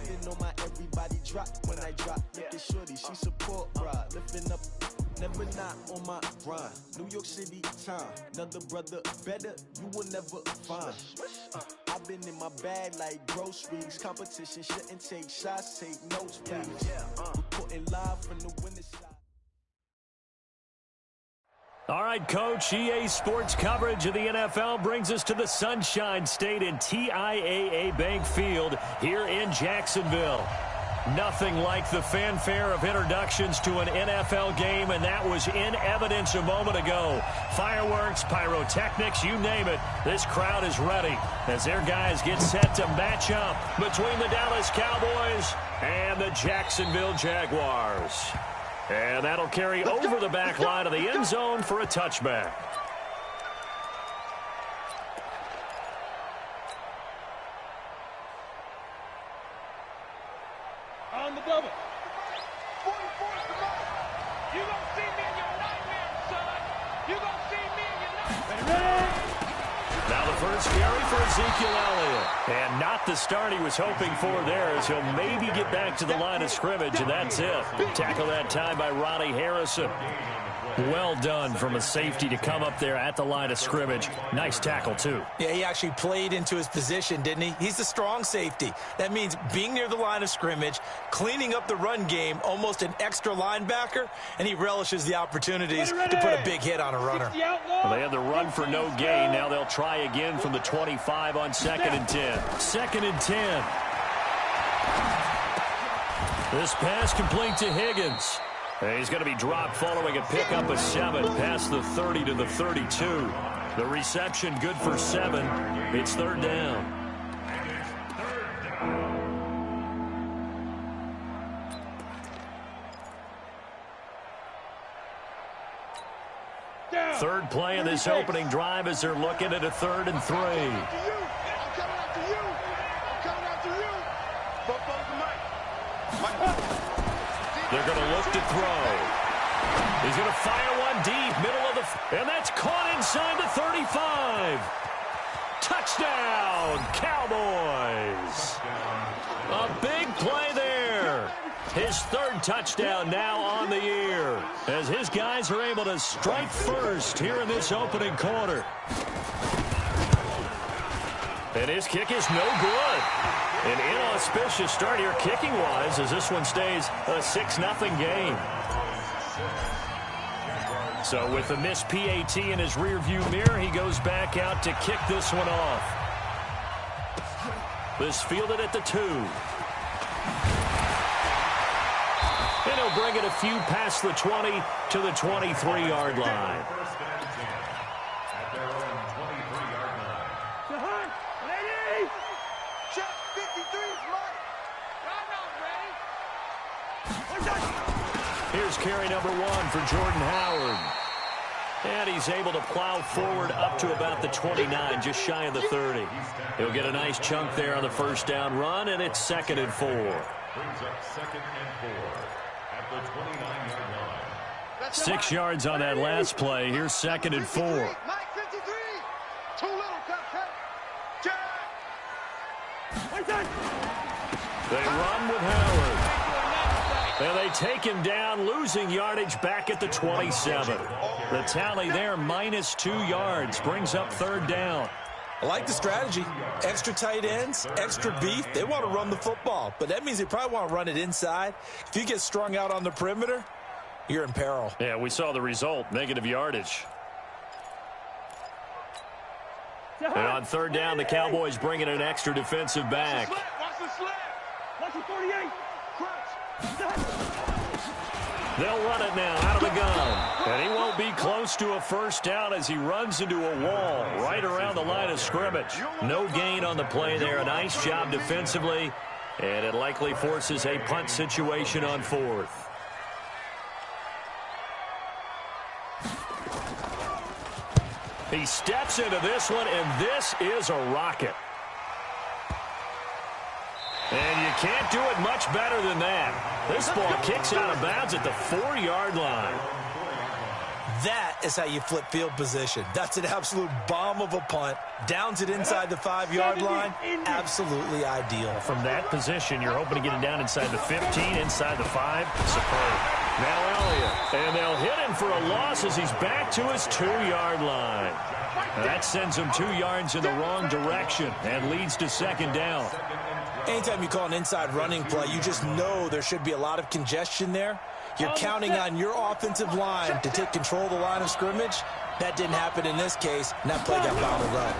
Hating on my everybody drop when I drop. Look at shorty, she support ride. Lifting up, never not on my grind. New York City time, another brother better, you will never find. I've been in my bag like groceries. Competition shouldn't take shots, take notes, please. Reporting live from the winning side. All right, Coach, EA Sports coverage of the NFL brings us to the Sunshine State in TIAA Bank Field here in Jacksonville. Nothing like the fanfare of introductions to an NFL game, and that was in evidence a moment ago. Fireworks, pyrotechnics, you name it. This crowd is ready as their guys get set to match up between the Dallas Cowboys and the Jacksonville Jaguars. And that'll carry over the back line of the end zone for a touchback. On the double. 44 is the mark. You gonna see me in your nightmares, son. You gonna see me in your nightmares. Now the first carry for Ezekiel Elliott. And not the start he was hoping for there, as he'll maybe get back to the line of scrimmage, and that's it. Tackle that time by Ronnie Harrison. Well done from a safety to come up there at the line of scrimmage. Nice tackle, too. Yeah, he actually played into his position, didn't he? He's a strong safety. That means being near the line of scrimmage, cleaning up the run game, almost an extra linebacker, and he relishes the opportunities to put a big hit on a runner. Well, they had the run for no gain. Now they'll try again from the 25 on 2nd and 10. 2nd and 10. This pass complete to Higgins. He's going to be dropped following a pickup of 7 past the 30 to the 32. The reception good for 7. It's 3rd down. Third play of this opening drive as they're looking at a 3rd and 3. They're going to look to throw. He's going to fire one deep, middle of the... And that's caught inside the 35. Touchdown, Cowboys. A big play there. His 3rd touchdown now on the year, as his guys are able to strike first here in this opening quarter. And his kick is no good. An inauspicious start here kicking-wise as this one stays a 6-0 game. So with the missed PAT in his rearview mirror, he goes back out to kick this one off. This fielded at the 2. And he'll bring it a few past the 20 to the 23-yard line. Here's carry number 1 for Jordan Howard. And he's able to plow forward up to about the 29, just shy of the 30. He'll get a nice chunk there on the first down run, and it's 2nd and 4. Brings up 2nd and 4 at the 29-yard line. 6 yards on that last play. Here's 2nd and 4. They run with Howard. And they take him down, losing yardage back at the 27. The tally there, minus 2 yards, brings up 3rd down. I like the strategy. Extra tight ends, extra beef. They want to run the football, but that means they probably want to run it inside. If you get strung out on the perimeter, you're in peril. Yeah, we saw the result, negative yardage. And on 3rd down, the Cowboys bring in an extra defensive back. Watch the slip. Watch the 48. They'll run it now out of the gun. And he won't be close to a first down as he runs into a wall right around the line of scrimmage. No gain on the play there. A nice job defensively. And it likely forces a punt situation on 4th. He steps into this one, and this is a rocket. And you can't do it much better than that. This ball kicks out of bounds at the 4-yard line. That is how you flip field position. That's an absolute bomb of a punt. Downs it inside the 5-yard line. Absolutely ideal. From that position, you're hoping to get it down inside the 15, inside the 5. Superb. Now Elliott. And they'll hit him for a loss as he's back to his 2-yard line. That sends him 2 yards in the wrong direction and leads to 2nd down. Anytime you call an inside running play, you just know there should be a lot of congestion there. You're counting on your offensive line to take control of the line of scrimmage. That didn't happen in this case, and that play got bottled up.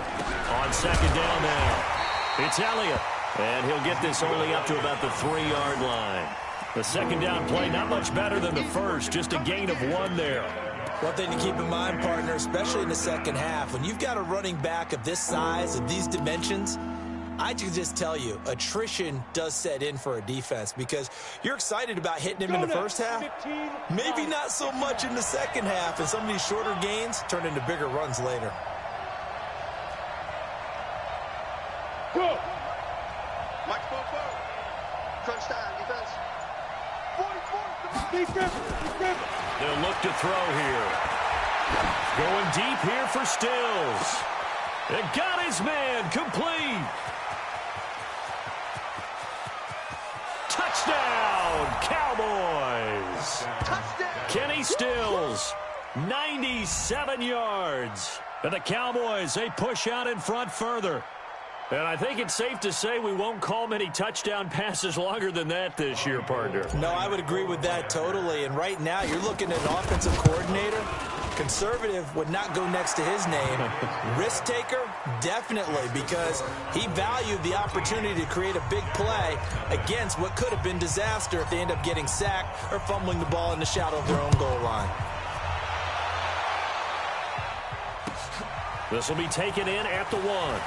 On 2nd down now, it's Elliott, and he'll get this only up to about the 3-yard line. The 2nd down play, not much better than the first, just a gain of 1 there. One thing to keep in mind, partner, especially in the second half, when you've got a running back of this size, of these dimensions, I can just tell you, attrition does set in for a defense because you're excited about hitting him in the first half. Maybe not so much in the second half, and some of these shorter gains turn into bigger runs later. Go! Mike forward. Crunch time, defense. 44. They'll look to throw here. Going deep here for Stills. It got his man complete. Touchdown, Cowboys. Touchdown. Kenny Stills, 97 yards. And the Cowboys, they push out in front further. And I think it's safe to say we won't call many touchdown passes longer than that this year, partner. No, I would agree with that totally. And right now, you're looking at an offensive coordinator. Conservative would not go next to his name. Risk taker, definitely, because he valued the opportunity to create a big play against what could have been disaster if they end up getting sacked or fumbling the ball in the shadow of their own goal line. This will be taken in at the 1.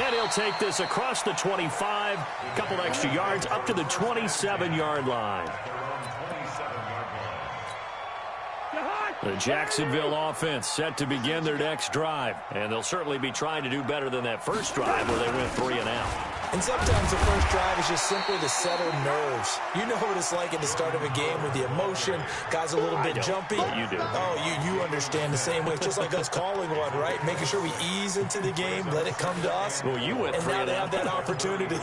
And he'll take this across the 25, a couple extra yards up to the 27-yard line. The Jacksonville offense set to begin their next drive. And they'll certainly be trying to do better than that first drive where they went 3 and out. And sometimes the first drive is just simply to settle nerves. You know what it's like at the start of a game with the emotion. Guys a little bit jumpy. You do. Oh, you understand the same way. It's just like us calling one, right? Making sure we ease into the game, let it come to us. Well, you went 3 and out. And now they have that opportunity.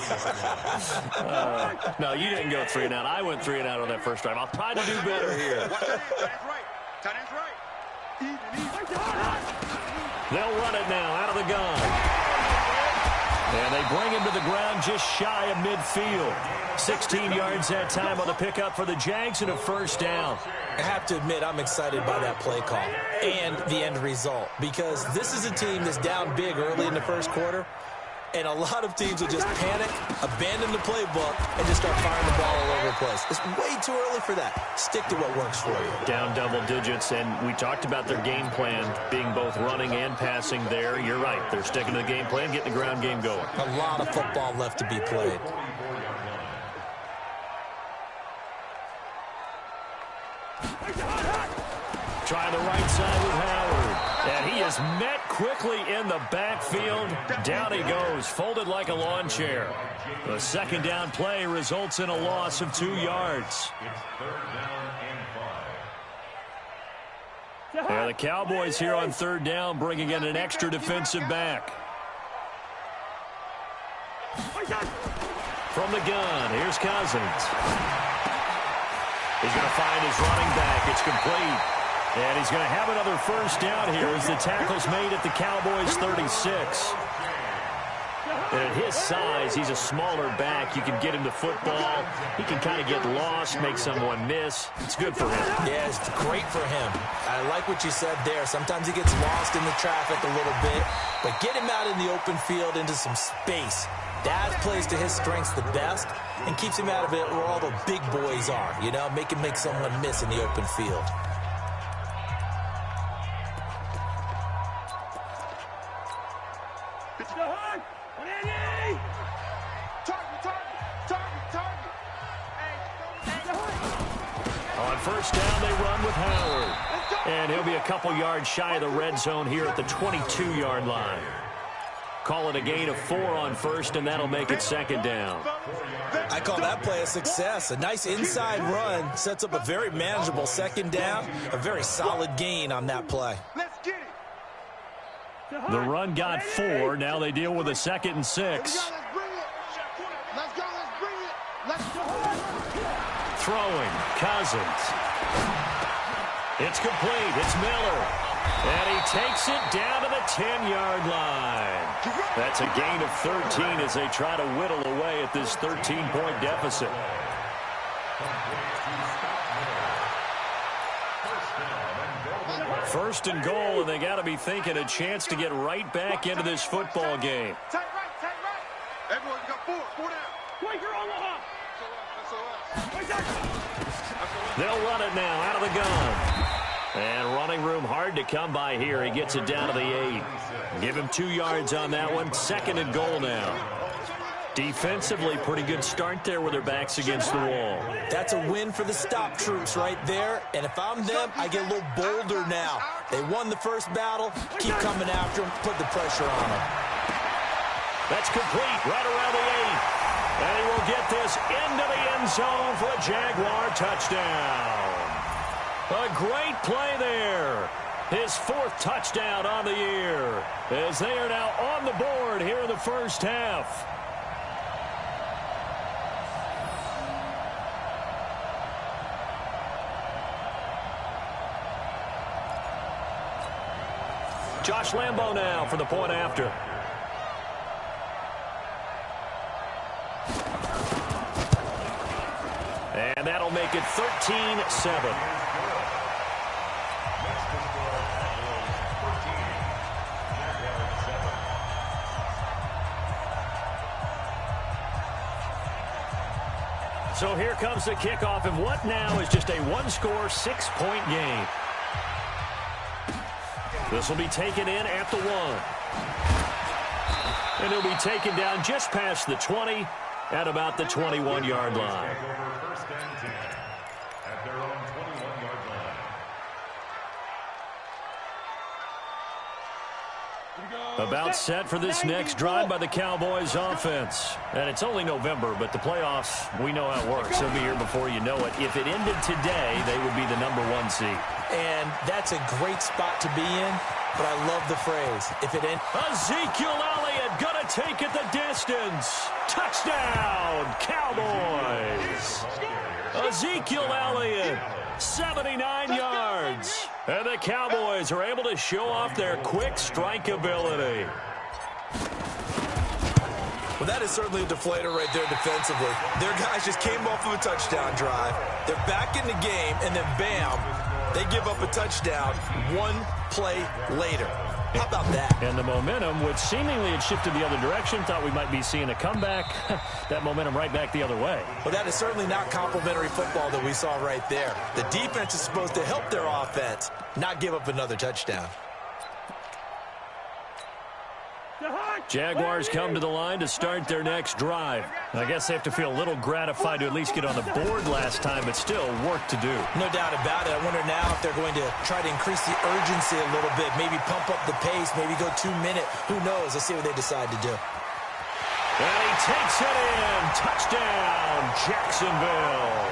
No, you didn't go 3 and out. I went 3 and out on that first drive. I'll try to do better here. Tight end's right. They'll run it now out of the gun. And they bring him to the ground just shy of midfield. 16 yards that time on the pickup for the Jags and a first down. I have to admit, I'm excited by that play call and the end result because this is a team that's down big early in the first quarter. And a lot of teams will just panic, abandon the playbook, and just start firing the ball all over the place. It's way too early for that. Stick to what works for you. Down double digits, and we talked about their game plan being both running and passing there. You're right. They're sticking to the game plan, getting the ground game going. A lot of football left to be played. Trying the right side with Howard. And he is met quickly in the backfield. Down he goes, folded like a lawn chair. The 2nd down play results in a loss of 2 yards. And the Cowboys here on 3rd down bringing in an extra defensive back. From the gun, here's Cousins. He's going to find his running back. It's complete. And he's going to have another first down here as the tackle's made at the Cowboys' 36. And at his size, he's a smaller back. You can get him the football. He can kind of get lost, make someone miss. It's good for him. Yeah, it's great for him. I like what you said there. Sometimes he gets lost in the traffic a little bit. But get him out in the open field into some space. That plays to his strengths the best and keeps him out of it where all the big boys are. You know, make him make someone miss in the open field. On first down, they run with Howard. And he'll be a couple yards shy of the red zone here at the 22-yard line. Call it a gain of 4 on first, and that'll make it second down. I call that play a success. A nice inside run sets up a very manageable second down. A very solid gain on that play. Let's get it. The run got 4. Now they deal with a 2nd and 6. Let's bring it. Let's go. Let's bring it. Let's go. Throwing, Cousins. It's complete. It's Miller. And he takes it down to the 10-yard line. That's a gain of 13 as they try to whittle away at this 13-point deficit. First and goal, and they got to be thinking a chance to get right back into this football game. Tight right, tight right. Everyone, you got 4 down. Wait, you're Omaha. They'll run it now out of the gun. And running room hard to come by here. He gets it down to the 8. Give him 2 yards on that one. 2nd and goal now. Defensively, pretty good start there with their backs against the wall. That's a win for the stop troops right there. And if I'm them, I get a little bolder now. They won the first battle. Keep coming after them. Put the pressure on them. That's complete right around the 8. And he will get this into the end zone for a Jaguar touchdown. A great play there. His 4th touchdown on the year as they are now on the board here in the first half. Josh Lambo now for the point after. And that'll make it 13-7. So here comes the kickoff, and what now is just a 1-score, 6-point game. This will be taken in at the 1. And he'll be taken down just past the 20 at about the 21-yard line. First and 10 at their own 21-yard line. About set for this next drive by the Cowboys offense. And it's only November, but the playoffs, we know how it works. They'll be here before you know it. If it ended today, they would be the number 1 seed. And that's a great spot to be in, but I love the phrase. If it ends... Ezekiel Elliott gonna take it the distance. Touchdown, Cowboys. Ezekiel Elliott, 79 yards. And the Cowboys are able to show off their quick strike ability. Well, that is certainly a deflator right there defensively. Their guys just came off of a touchdown drive. They're back in the game, and then bam, they give up a touchdown 1 play later. How about that? And the momentum, which seemingly had shifted the other direction, thought we might be seeing a comeback. That momentum right back the other way. Well, that is certainly not complimentary football that we saw right there. The defense is supposed to help their offense, not give up another touchdown. Jaguars come to the line to start their next drive. I guess they have to feel a little gratified to at least get on the board last time, but still work to do. No doubt about it. I wonder now if they're going to try to increase the urgency a little bit, maybe pump up the pace, maybe go 2-minute. Who knows? Let's see what they decide to do. And he takes it in. Touchdown, Jacksonville.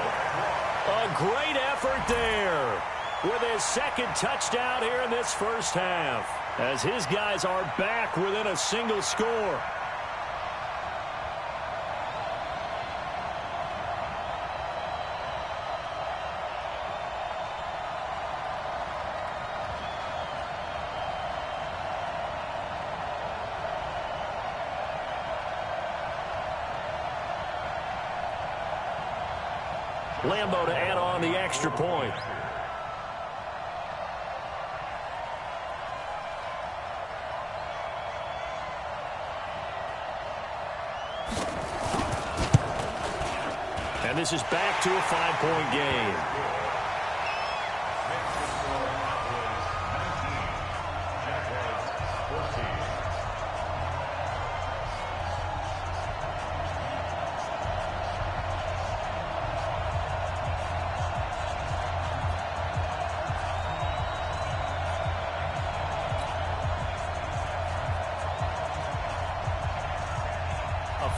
A great effort there with his 2nd touchdown here in this first half, as his guys are back within a single score. Lambo to add on the extra point. And this is back to a 5-point game.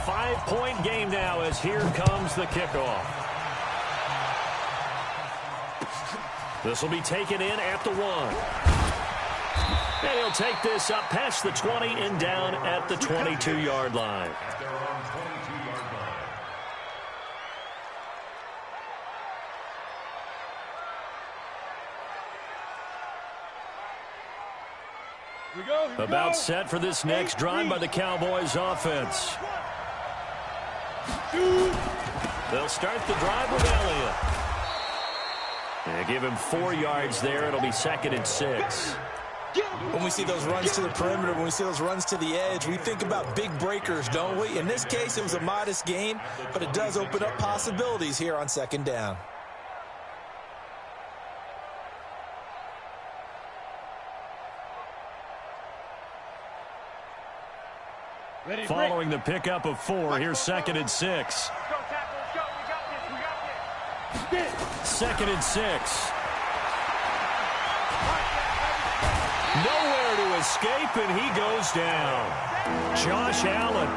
5-point game now as here comes the kickoff. This will be taken in at the 1. And he'll take this up past the 20 and down at the 22-yard line. At their own 22-yard line. About set for this next drive by the Cowboys offense. They'll start the drive with Elliott. And give him 4 yards there. It'll be 2nd and 6. When we see those runs to the perimeter, when we see those runs to the edge, we think about big breakers, don't we? In this case, it was a modest gain, but it does open up possibilities here on 2nd down. Following the pickup of 4, here's 2nd and 6. 2nd and 6. Nowhere to escape, and he goes down. Josh Allen,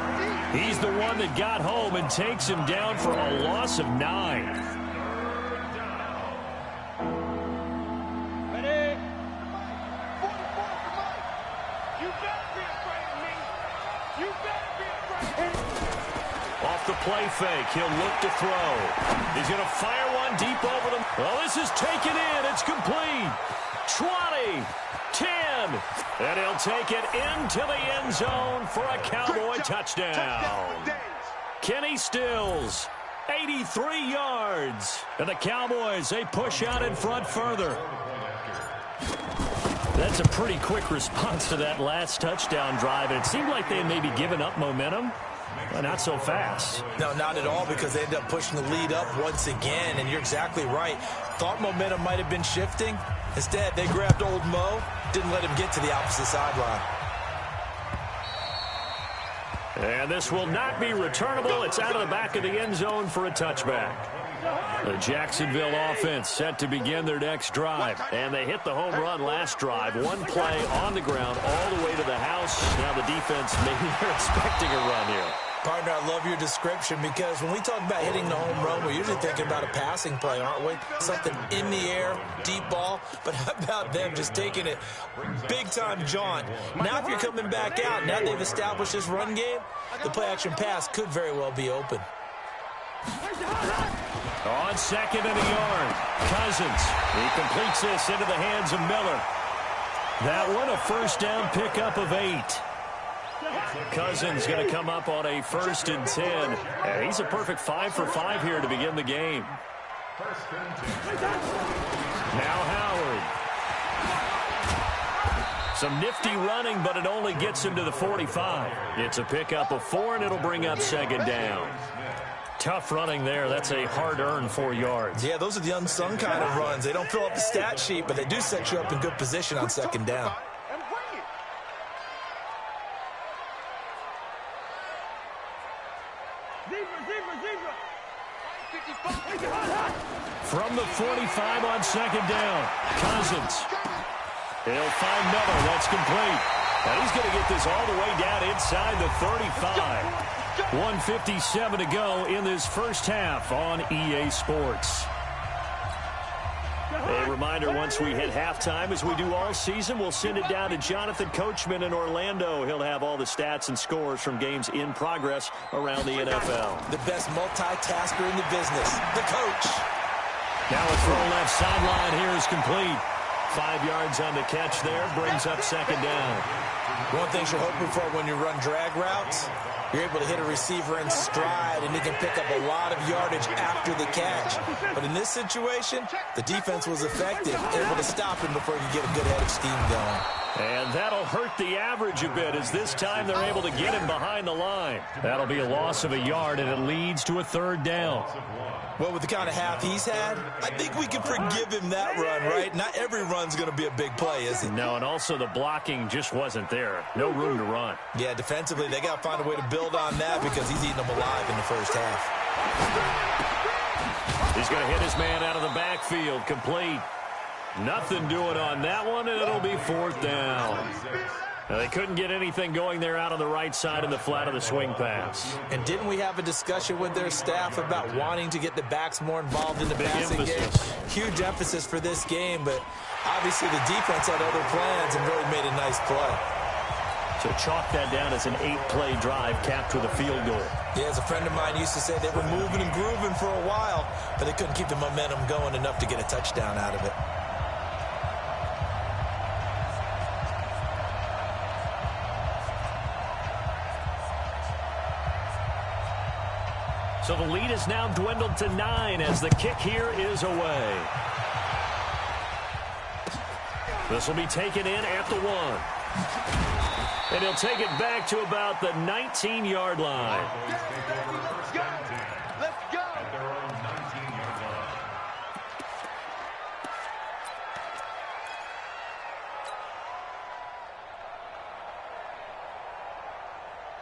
he's the one that got home and takes him down for a loss of 9. Ready? 44 for Mike. You better be afraid of me. You better be afraid of me. Off the play fake, he'll look to throw. He's going to fire one deep over them. Well, this is taken in. It's complete. 20, 10, and he'll take it into the end zone for a Cowboy touchdown. Kenny Stills, 83 yards. And the Cowboys, they push out in front further. That's a pretty quick response to that last touchdown drive. And it seemed like they had maybe given up momentum. Well, not so fast. No, not at all, because they ended up pushing the lead up once again, and you're exactly right. Thought momentum might have been shifting. Instead, they grabbed old Mo, didn't let him get to the opposite sideline. And this will not be returnable. It's out of the back of the end zone for a touchback. The Jacksonville offense set to begin their next drive. And they hit the home run last drive. One play on the ground all the way to the house. Now the defense, maybe they're expecting a run here. Partner, I love your description, because when we talk about hitting the home run, we're usually thinking about a passing play, aren't we? Something in the air, deep ball. But how about them just taking it big-time jaunt? Now if you're coming back out, now they've established this run game, the play-action pass could very well be open. On 2nd and a yard, Cousins. He completes this into the hands of Miller. That one, a first down pickup of 8. Cousins going to come up on a 1st and 10. And he's a perfect 5 for 5 here to begin the game. Now Howard. Some nifty running, but it only gets him to the 45. It's a pickup of 4, and it'll bring up 2nd down. Tough running there. That's a hard-earned 4 yards. Yeah, those are the unsung kind of runs. They don't fill up the stat sheet, but they do set you up in good position on 2nd down. From the 45 on 2nd down, Cousins. He'll find Miller. That's complete. And he's going to get this all the way down inside the 35. 1:57 to go in this first half on EA Sports. A reminder, once we hit halftime, as we do all season, we'll send it down to Jonathan Coachman in Orlando. He'll have all the stats and scores from games in progress around the NFL. The best multitasker in the business, the coach. Now a throw left sideline here is complete. 5 yards on the catch there, brings up 2nd down. One thing you're hoping for when you run drag routes, you're able to hit a receiver in stride, and he can pick up a lot of yardage after the catch. But in this situation, the defense was effective, able to stop him before he could get a good head of steam going. And that'll hurt the average a bit, as this time they're able to get him behind the line. That'll be a loss of a yard, and it leads to a 3rd down. Well, with the kind of half he's had, I think we can forgive him that run, right? Not every run's going to be a big play, is it? No, and also the blocking just wasn't there. No room to run. Yeah, defensively, they got to find a way to build on that, because he's eating them alive in the first half. He's going to hit his man out of the backfield, complete. Nothing doing on that one, and it'll be 4th down. They couldn't get anything going there out on the right side in the flat of the swing pass. And didn't we have a discussion with their staff about wanting to get the backs more involved in the passing game? Huge emphasis for this game, but obviously the defense had other plans and really made a nice play. So chalk that down as an 8-play drive capped with a field goal. Yeah, as a friend of mine used to say, they were moving and grooving for a while, but they couldn't keep the momentum going enough to get a touchdown out of it. So the lead is now dwindled to 9 as the kick here is away. This will be taken in at the 1. And he'll take it back to about the 19-yard line. Let's go. Let's go. At their own 19-yard line.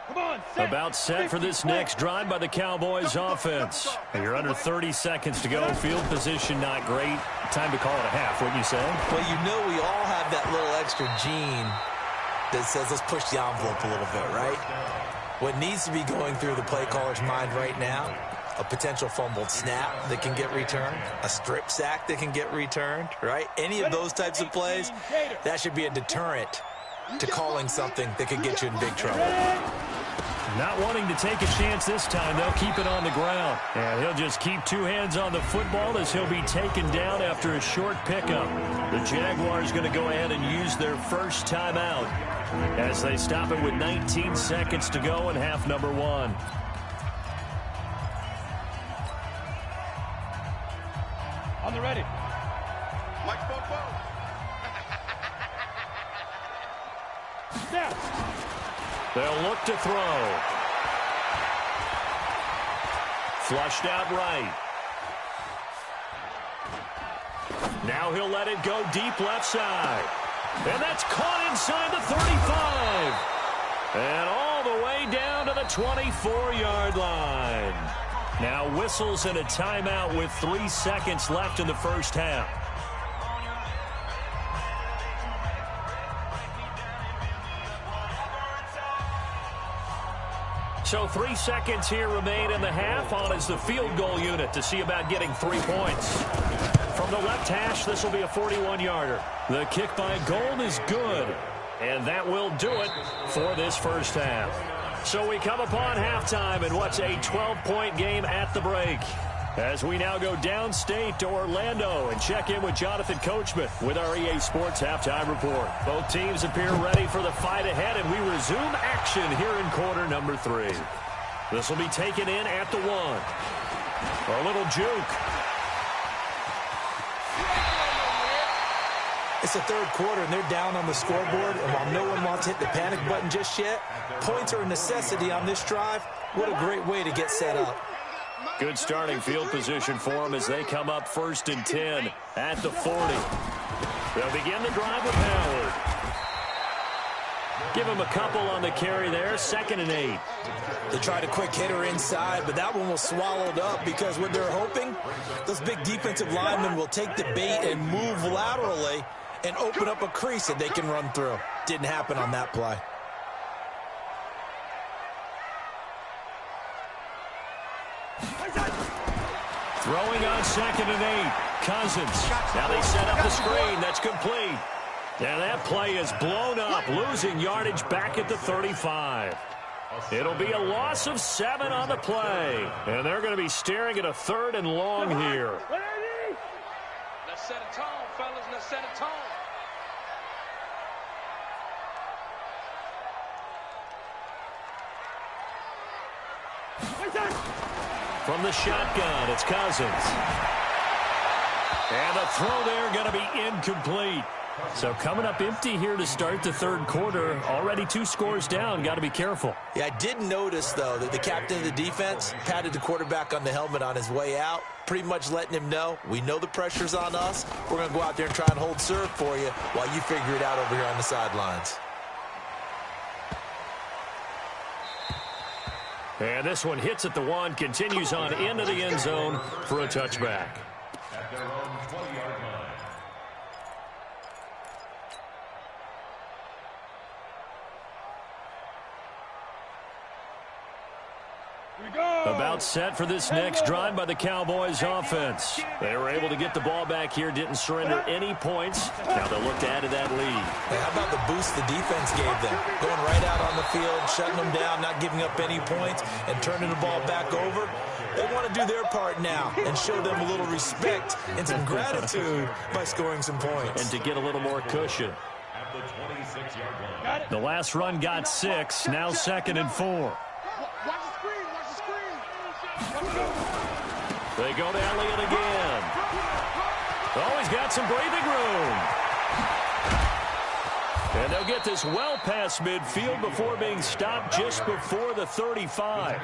Come on, set. About set for this next drive by the Cowboys offense. You're under 30 seconds to go. Field position not great. Time to call it a half, wouldn't you say? Well, you know we all have that little extra gene that says let's push the envelope a little bit, right? What needs to be going through the play caller's mind right now, a potential fumbled snap that can get returned, a strip sack that can get returned, right? Any of those types of plays, that should be a deterrent to calling something that could get you in big trouble. Not wanting to take a chance this time, they'll keep it on the ground. And he'll just keep 2 hands on the football as he'll be taken down after a short pickup. The Jaguars going to go ahead and use their first timeout as they stop it with 19 seconds to go in half number 1. On the ready. Mike Bobo. Snap. They'll look to throw. Flushed out right. Now he'll let it go deep left side. And that's caught inside the 35. And all the way down to the 24-yard line. Now whistles and a timeout with 3 seconds left in the first half. So 3 seconds here remain in the half. On is the field goal unit to see about getting 3 points. From the left hash, this will be a 41-yarder. The kick by Gold is good. And that will do it for this first half. So we come upon halftime in what's a 12-point game at the break. As we now go downstate to Orlando and check in with Jonathan Coachman with our EA Sports Halftime Report. Both teams appear ready for the fight ahead, and we resume action here in quarter number 3. This will be taken in at the 1. A little juke. It's the third quarter, and they're down on the scoreboard, and while no one wants to hit the panic button just yet, points are a necessity on this drive. What a great way to get set up. Good starting field position for them as they come up 1st and 10 at the 40. They'll begin the drive with Howard. Give him a couple on the carry there, 2nd and 8. They tried a quick hitter inside, but that one was swallowed up because what they're hoping, those big defensive linemen will take the bait and move laterally and open up a crease that they can run through. Didn't happen on that play. Throwing on 2nd and 8. Cousins. Now they set up the screen. That's complete. And that play is blown up, losing yardage back at the 35. It'll be a loss of 7 on the play. And they're going to be staring at a 3rd and long here. Let's set a tone, fellas. Let's set a tone. From the shotgun, it's Cousins. And the throw there going to be incomplete. So coming up empty here to start the third quarter. Already 2 scores down. Got to be careful. Yeah, I did notice, though, that the captain of the defense patted the quarterback on the helmet on his way out, pretty much letting him know, we know the pressure's on us. We're going to go out there and try and hold serve for you while you figure it out over here on the sidelines. And this one hits at the 1, continues on into the end zone for a touchback. At their own 20-yard line. About set for this next drive by the Cowboys offense. They were able to get the ball back here, didn't surrender any points. Now they'll look to add to that lead. Hey, how about the boost the defense gave them? Going right out on the field, shutting them down, not giving up any points, and turning the ball back over. They want to do their part now and show them a little respect and some gratitude by scoring some points. And to get a little more cushion. At the 26-yard line. The last run got 6, now 2nd and 4. Watch the screen. Watch the screen. They go to Elliott again. Oh, he's got some breathing room. And they'll get this well past midfield before being stopped just before the 35.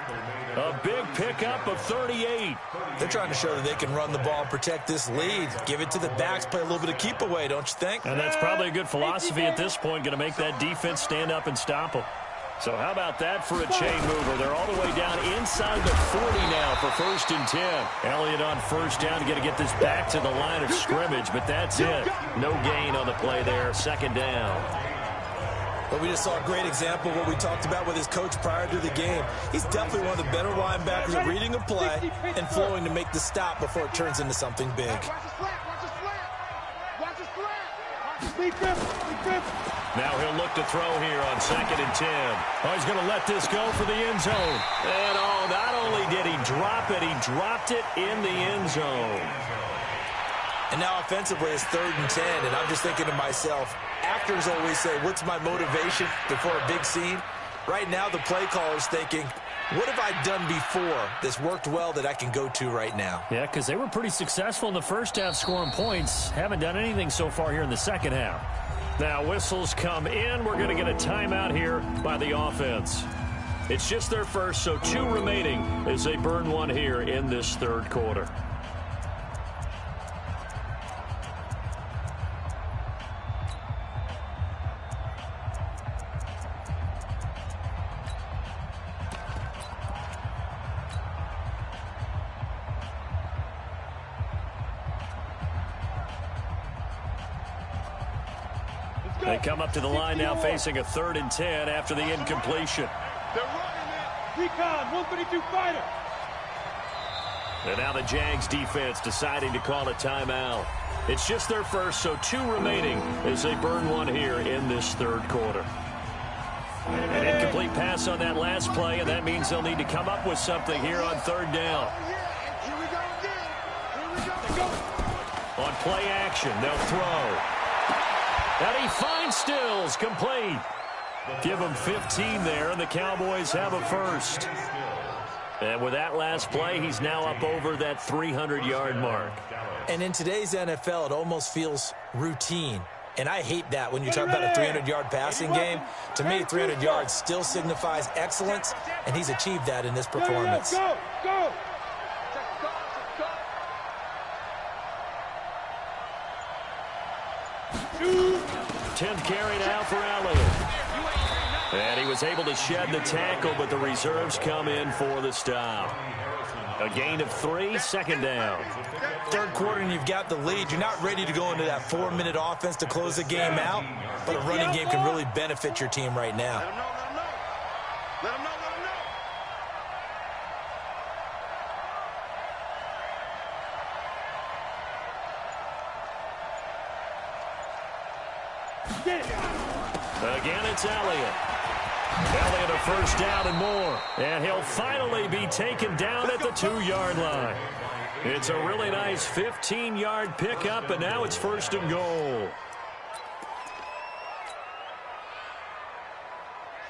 A big pickup of 38. They're trying to show that they can run the ball and protect this lead. Give it to the backs, play a little bit of keep away, don't you think? And that's probably a good philosophy at this point, going to make that defense stand up and stop them. So how about that for a chain mover? They're all the way down inside the 40 now for 1st and 10. Elliott on 1st down, going to get this back to the line of scrimmage, but that's it. No gain on the play there, 2nd down. But we just saw a great example of what we talked about with his coach prior to the game. He's definitely one of the better linebackers at reading a play and flowing to make the stop before it turns into something big. Watch the slant. Watch the slant. Now he'll look to throw here on 2nd and 10. Oh, he's going to let this go for the end zone. And oh, not only did he drop it, he dropped it in the end zone. And now offensively it's 3rd and 10, and I'm just thinking to myself, actors always say, what's my motivation before a big scene? Right now the play caller's thinking, what have I done before that's worked well that I can go to right now? Yeah, because they were pretty successful in the first half scoring points. Haven't done anything so far here in the second half. Now whistles come in. We're going to get a timeout here by the offense. It's just their first, so 2 remaining as they burn one here in this 3rd quarter. They come up to the line now facing a 3rd and 10 after the incompletion. They're running it. Recon, 132 fighter. And now the Jags defense deciding to call a timeout. It's just their first, so 2 remaining as they burn one here in this 3rd quarter. An incomplete pass on that last play, and that means they'll need to come up with something here on 3rd down. Here we go again. Here we go. On play action, they'll throw. And he finds Stills, complete. Give him 15 there, and the Cowboys have a first. And with that last play, he's now up over that 300-yard mark. And in today's NFL, it almost feels routine. And I hate that when you talk about a 300-yard passing game. To me, 300 yards still signifies excellence, and he's achieved that in this performance. Go, go. 10th carry now for Elliott. And he was able to shed the tackle, but the reserves come in for the stop. A gain of 3, 2nd down. 3rd quarter and you've got the lead. You're not ready to go into that 4-minute offense to close the game out, but a running game can really benefit your team right now. Let him know. Again, it's Elliott. Elliott a 1st down and more. And he'll finally be taken down at the 2-yard line. It's a really nice 15-yard pickup, and now it's 1st and goal.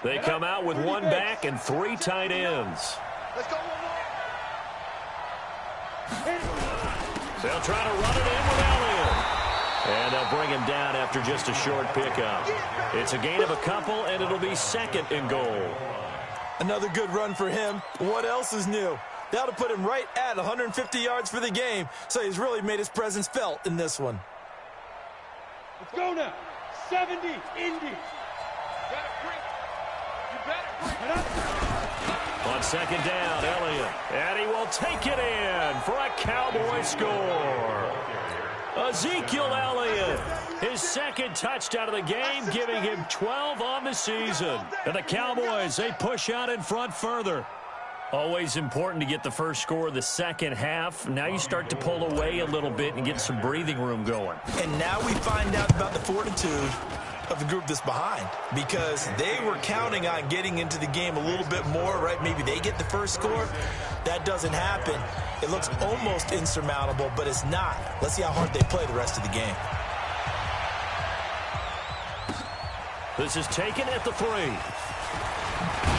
They come out with 1 back and 3 tight ends. Let's go one more. They'll try to run it in with Elliott. And they'll bring him down after just a short pickup. It's a gain of a couple, and it'll be 2nd and goal. Another good run for him. What else is new? That'll put him right at 150 yards for the game, so he's really made his presence felt in this one. Let's go now. 70, Indy. On 2nd down, Elliott. And he will take it in for a Cowboy score. Ezekiel Elliott, his 2nd touchdown of the game, giving him 12 on the season. And the Cowboys, they push out in front further. Always important to get the first score of the second half. Now you start to pull away a little bit and get some breathing room going. And now we find out about the fortitude of the group that's behind, because they were counting on getting into the game a little bit more, right? Maybe they get the first score. That doesn't happen. It looks almost insurmountable, but it's not. Let's see how hard they play the rest of the game. This is taken at the 3. I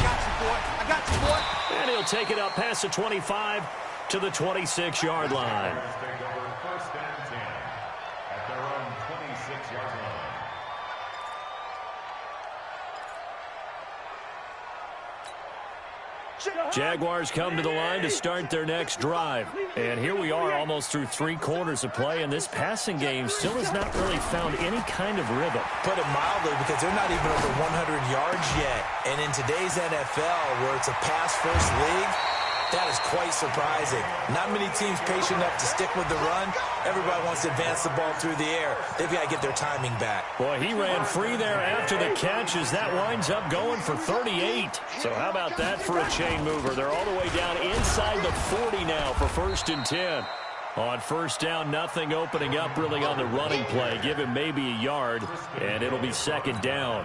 got you, boy. I got you, boy. And he'll take it up past the 25 to the 26-yard line. Take over first and 10 at their own 26-yard line. Jaguars come to the line to start their next drive. And here we are almost through 3 quarters of play, and this passing game still has not really found any kind of rhythm. Put it mildly, because they're not even over 100 yards yet. And in today's NFL, where it's a pass-first league, that is quite surprising. Not many teams patient enough to stick with the run. Everybody wants to advance the ball through the air. They've got to get their timing back. Boy, he ran free there after the catch as that winds up going for 38. So how about that for a chain mover? They're all the way down inside the 40 now for first and 10. On first down, nothing opening up really on the running play. Give him maybe a yard, and it'll be second down.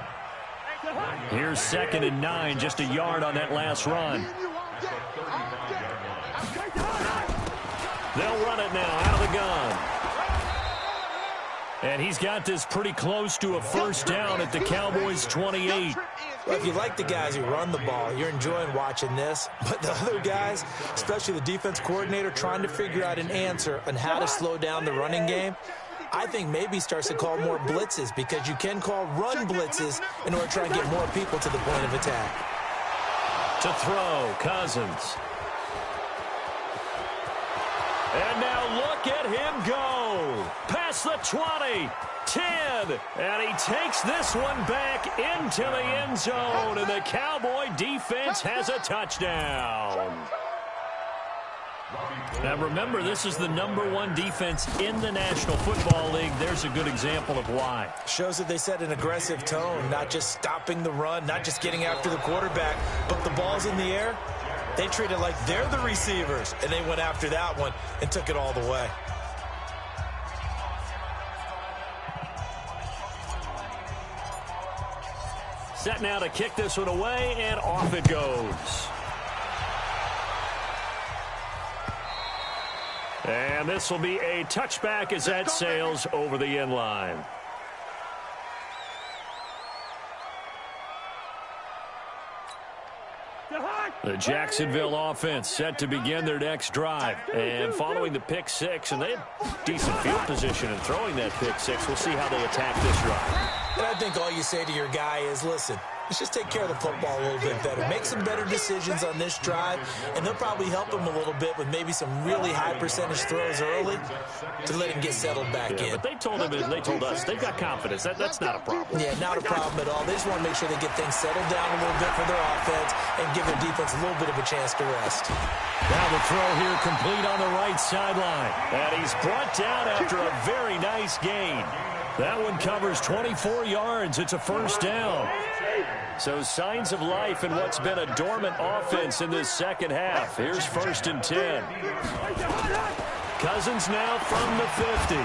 Here's second and 9, just a yard on that last run. They'll run it now out of the gun. And he's got this pretty close to a first down at the Cowboys' 28. Well, if you like the guys who run the ball, you're enjoying watching this. But the other guys, especially the defense coordinator, trying to figure out an answer on how to slow down the running game, I think maybe starts to call more blitzes, because you can call run blitzes in order to try and get more people to the point of attack. To throw, Cousins. And now look at him go. Past the 20, 10, and he takes this one back into the end zone, and the Cowboy defense has a touchdown. Now remember, this is the #1 defense in the National Football League. There's a good example of why. Shows that they set an aggressive tone, not just stopping the run, not just getting after the quarterback, but the ball's in the air. They treat it like they're the receivers, and they went after that one and took it all the way. Set now to kick this one away, and off it goes. And this will be a touchback as that sails over the end line. The Jacksonville offense set to begin their next drive. And following the pick six, and they have decent field position in throwing that pick six, we'll see how they attack this drive. And I think all you say to your guy is, listen, let's just take care of the football a little bit better. Make some better decisions on this drive, and they'll probably help him a little bit with maybe some really high percentage throws early to let him get settled back in. But they told him, and they told us, they've got confidence. That's not a problem. Yeah, not a problem at all. They just want to make sure they get things settled down a little bit for their offense and give their defense a little bit of a chance to rest. Now the throw here complete on the right sideline. And he's brought down after a very nice gain. That one covers 24 yards. It's a first down. So signs of life in what's been a dormant offense in this second half. Here's first and 10. Cousins now from the 50.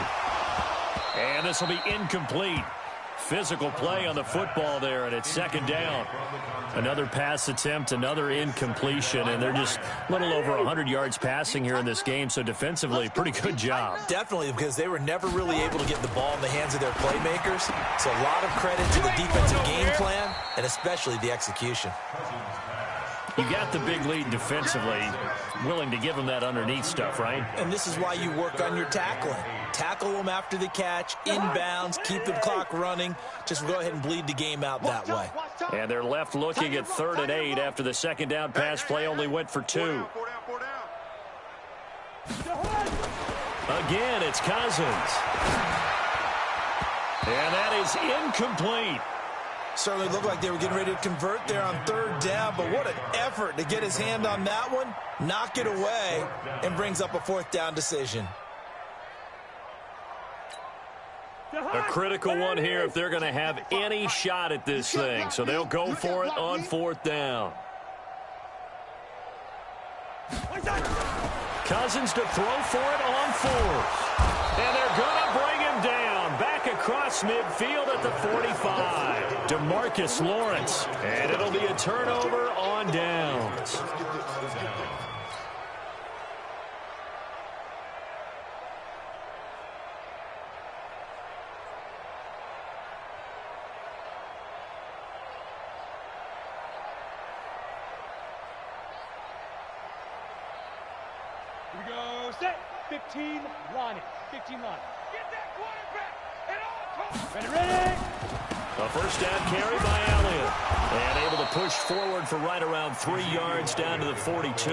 And this will be incomplete. Physical play on the football there, and it's second down. Another pass attempt, another incompletion, and they're just a little over 100 yards passing here in this game, so defensively, pretty good job. Definitely, because they were never really able to get the ball in the hands of their playmakers. So a lot of credit to the defensive game plan, and especially the execution. You got the big lead defensively, willing to give them that underneath stuff, right? And this is why you work on your tackling. Tackle them after the catch, inbounds, keep the clock running. Just go ahead and bleed the game out that way. And they're left looking at 3rd and 8 after the second down pass play only went for 2. Again, it's Cousins. And that is incomplete. Certainly looked like they were getting ready to convert there on 3rd down, but what an effort to get his hand on that one, knock it away, and brings up a 4th down decision. A critical one here if they're going to have any shot at this thing. So they'll go for it on 4th down. Cousins to throw for it on fours. And they're going to bring him down. Back across midfield at the 45. DeMarcus Lawrence. And it'll be a turnover on downs. Here we go, set. 15 line it. 15 line. Get that quarterback at all costs. Ready. A first down carry by Elliott. And able to push forward for right around 3 yards down to the 42.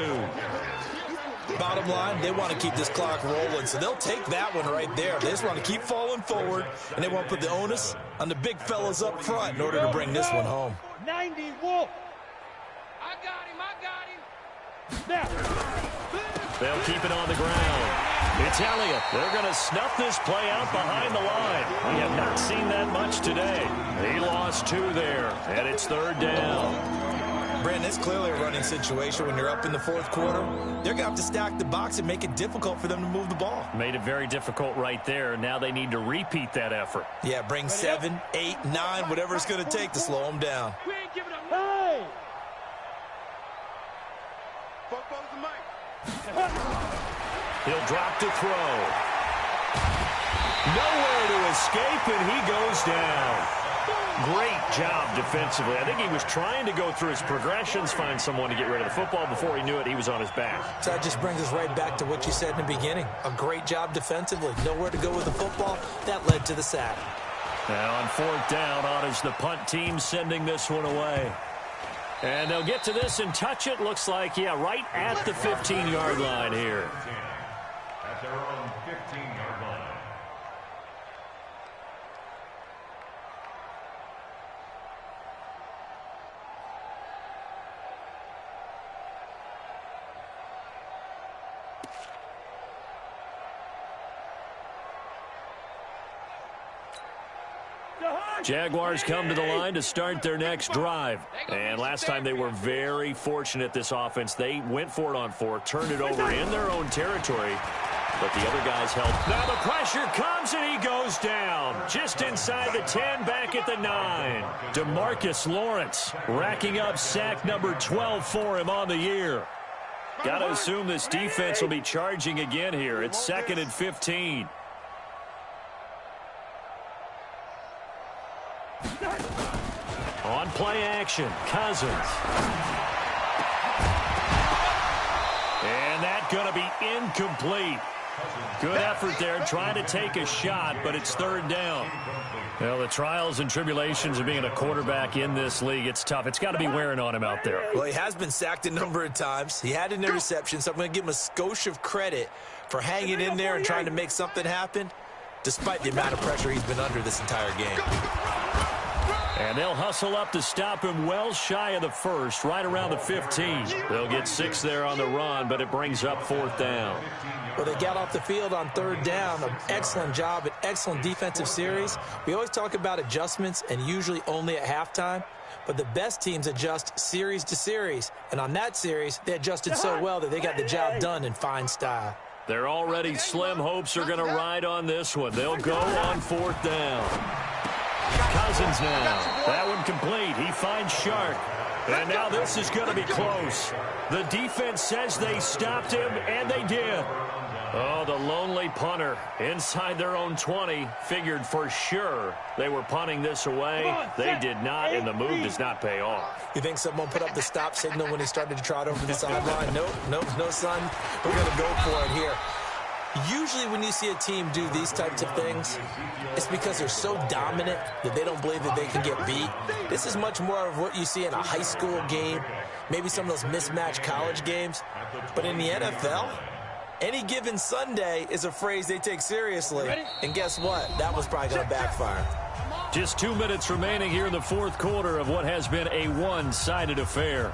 Bottom line, they want to keep this clock rolling, so they'll take that one right there. They just want to keep falling forward, and they want to put the onus on the big fellas up front in order to bring this one home. 90 Wolf. I got him. Now. They'll keep it on the ground. It's Elliott. They're going to snuff this play out behind the line. We have not seen that much today. He lost 2 there, and it's 3rd down. Brandon, it's clearly a running situation when you're up in the 4th quarter. They're going to have to stack the box and make it difficult for them to move the ball. Made it very difficult right there. Now they need to repeat that effort. Yeah, bring 7, 8, 9, whatever it's going to take to slow them down. We ain't giving up. Hey! He'll drop to throw. Nowhere to escape, and he goes down. Great job defensively. I think he was trying to go through his progressions, find someone to get rid of the football. Before he knew it, he was on his back. So that just brings us right back to what you said in the beginning. A great job defensively. Nowhere to go with the football. That led to the sack. Now on 4th down, on is the punt team sending this one away. And they'll get to this and touch it. Looks like, yeah, right at the 15-yard line here. At their own 15-yard line. Jaguars come to the line to start their next drive. And last time they were very fortunate, this offense. They went for it on 4, turned it over in their own territory, but the other guys helped. Now the pressure comes, and he goes down. Just inside the 10, back at the 9. DeMarcus Lawrence racking up sack number 12 for him on the year. Got to assume this defense will be charging again here. It's 2nd and 15. On play action, Cousins. And that's going to be incomplete. Good effort there, trying to take a shot, but it's 3rd down. Well, the trials and tribulations of being a quarterback in this league, it's tough. It's got to be wearing on him out there. Well, he has been sacked a number of times. He had an interception, so I'm going to give him a skosh of credit for hanging in there and trying to make something happen, despite the amount of pressure he's been under this entire game. And they'll hustle up to stop him well shy of the 1st, right around the 15. They'll get 6 there on the run, but it brings up 4th down. Well, they got off the field on 3rd down. An excellent job, an excellent defensive series. We always talk about adjustments, and usually only at halftime. But the best teams adjust series to series. And on that series, they adjusted so well that they got the job done in fine style. Their already slim hopes are going to ride on this one. They'll go on 4th down. Cousins now. That one complete. He finds Shark. And now this is going to be close. The defense says they stopped him, and they did. Oh, the lonely punter inside their own 20 figured for sure they were punting this away. They did not, and the move does not pay off. You think someone put up the stop signal when he started to trot over the sideline? Nope, no, son. We're going to go for it here. Usually when you see a team do these types of things, it's because they're so dominant that they don't believe that they can get beat. This is much more of what you see in a high school game, maybe some of those mismatched college games. But in the NFL, any given Sunday is a phrase they take seriously. And guess what? That was probably going to backfire. Just 2 minutes remaining here in the 4th quarter of what has been a one-sided affair.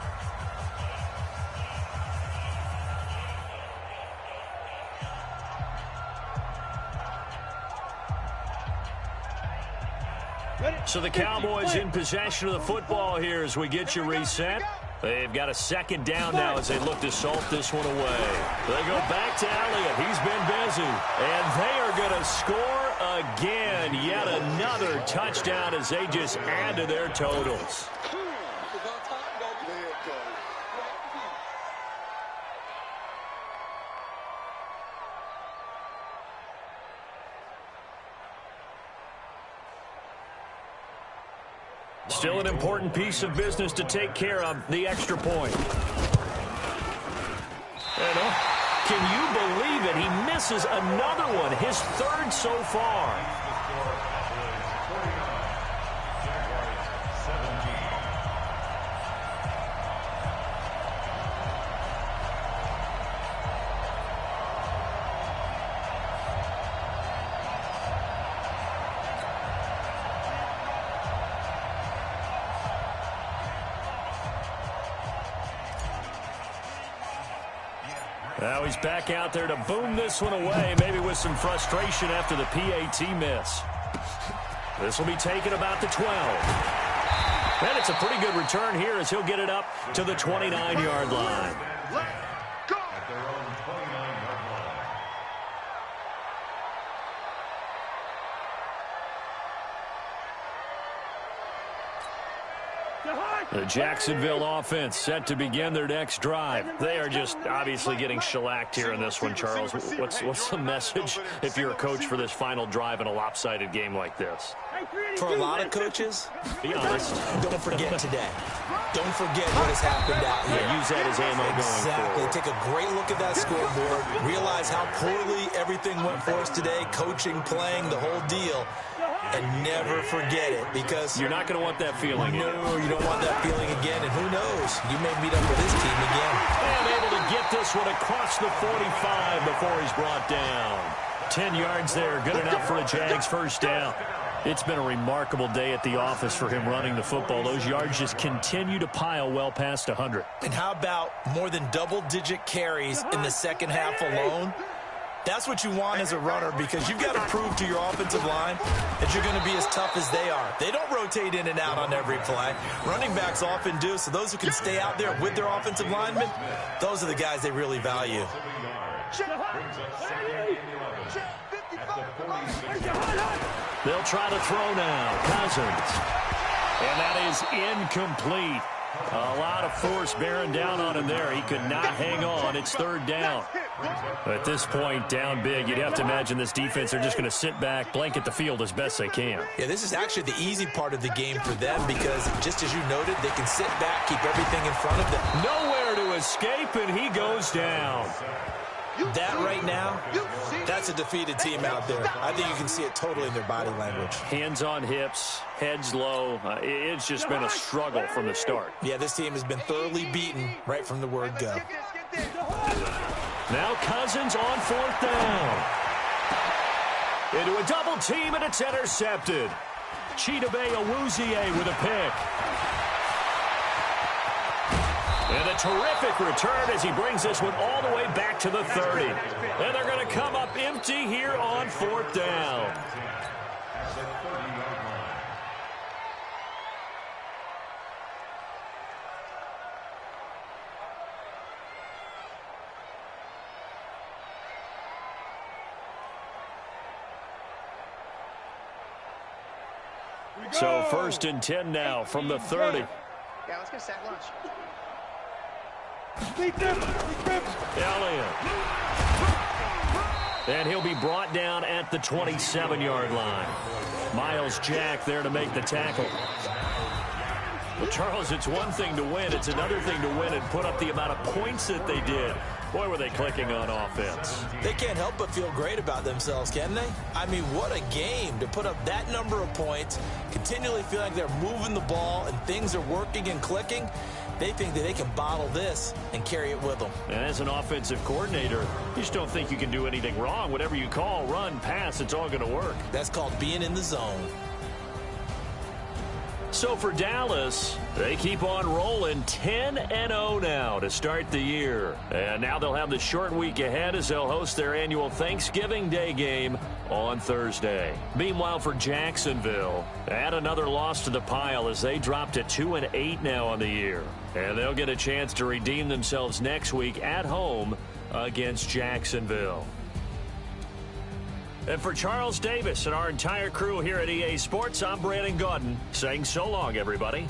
So the Cowboys in possession of the football here as we get you reset. They've got a second down now as they look to salt this one away. They go back to Elliott. He's been busy. And they are going to score again. Yet another touchdown as they just add to their totals. Still an important piece of business to take care of, the extra point. And, can you believe it? He misses another one, his third so far. Now he's back out there to boom this one away, maybe with some frustration after the PAT miss. This will be taken about the 12. And it's a pretty good return here as he'll get it up to the 29-yard line. At their own 29-yard line. The Jacksonville offense set to begin their next drive. They are just obviously getting shellacked here in this one, Charles. What's the message if you're a coach for this final drive in a lopsided game like this? For a lot of coaches, be honest, don't forget today. Don't forget what has happened out here. Use that as ammo going Exactly. forward. Take a great look at that scoreboard. Realize how poorly everything went for us today. Coaching, playing, the whole deal. And never forget it, because you're not going to want that feeling. No, you don't want that feeling again. And who knows? You may meet up with this team again. And able to get this one across the 45 before he's brought down. 10 yards there. Good enough for a Jags first down. It's been a remarkable day at the office for him running the football. Those yards just continue to pile well past 100. And how about more than double-digit carries in the second half alone? That's what you want as a runner, because you've got to prove to your offensive line that you're going to be as tough as they are. They don't rotate in and out on every play. Running backs often do, so those who can stay out there with their offensive linemen, those are the guys they really value. They'll try to throw now. Cousins. And that is incomplete. A lot of force bearing down on him there. He could not hang on. It's third down. At this point, down big, you'd have to imagine this defense are just going to sit back, blanket the field as best they can. Yeah, this is actually the easy part of the game for them, because just as you noted, they can sit back, keep everything in front of them. Nowhere to escape, and he goes down. That right now, that's a defeated team out there. I think you can see it totally in their body language. Hands on hips, heads low. It's just been a struggle from the start. Yeah, this team has been thoroughly beaten right from the word go. Now Cousins on fourth down. Into a double team, and it's intercepted. Chidobe Awuzie with a pick. And a terrific return as he brings this one all the way back to the 30. And they're going to come up empty here on fourth down. So first and 10 now from the 30. Yeah, let's get a sack lunch. Elliott. And he'll be brought down at the 27-yard line. Miles Jack there to make the tackle. Well, Charles, it's one thing to win. It's another thing to win and put up the amount of points that they did. Boy, were they clicking on offense. They can't help but feel great about themselves, can they? I mean, what a game to put up that number of points, continually feel like they're moving the ball and things are working and clicking. They think that they can bottle this and carry it with them. And as an offensive coordinator, you just don't think you can do anything wrong. Whatever you call, run, pass, it's all going to work. That's called being in the zone. So for Dallas, they keep on rolling 10-0 now to start the year. And now they'll have the short week ahead as they'll host their annual Thanksgiving Day game on Thursday. Meanwhile, for Jacksonville, add another loss to the pile as they drop to 2-8 now on the year. And they'll get a chance to redeem themselves next week at home against Jacksonville. And for Charles Davis and our entire crew here at EA Sports, I'm Brandon Gaudin saying so long, everybody.